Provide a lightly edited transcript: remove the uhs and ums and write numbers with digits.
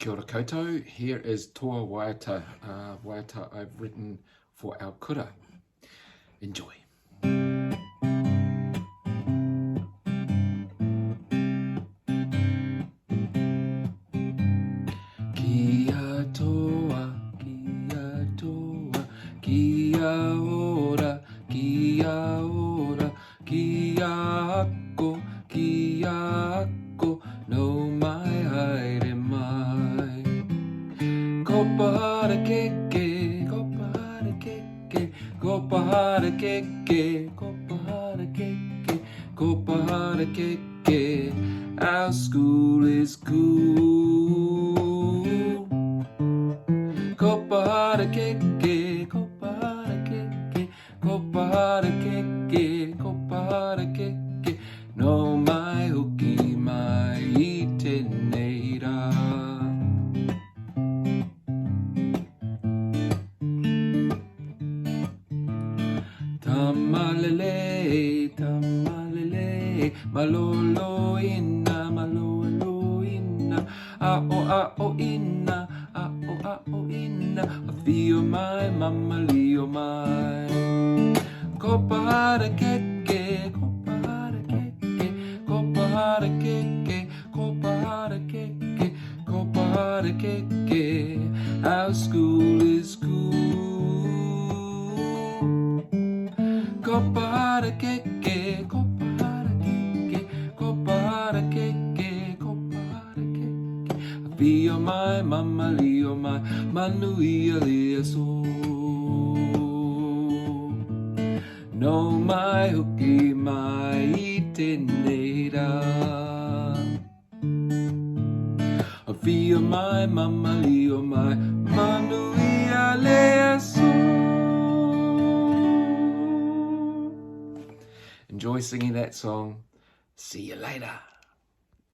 Kia ora koutou. Here is Toa Waiata. Waiata I've written for our kura. Enjoy. Kia toa, kia toa, kia ora, kia ora, kia ako, no mai haere mai. Kopahara keke, kopahara keke, kopahara keke, kopahara keke, kopahara keke. Our school is cool. Kopahara keke, kopahara keke, kopahara keke, kopahara keke. No mai hoki mai iteneira. Tamalele, tamalele, malolo ina, malolo ina, a o ina, a o ina, a fio mai, mama lio mai. Kopahara keke, kopahara keke, kopahara keke, kopahara keke, kopahara keke. Our school is cool. Kopahara keke, kopahara keke, kopahara keke, kopahara keke. I feel my mama lio mai, manuia lia so. No mai hoki mai iteneira. I feel my mama lio mai, manuia lia so. Enjoy singing that song. See you later.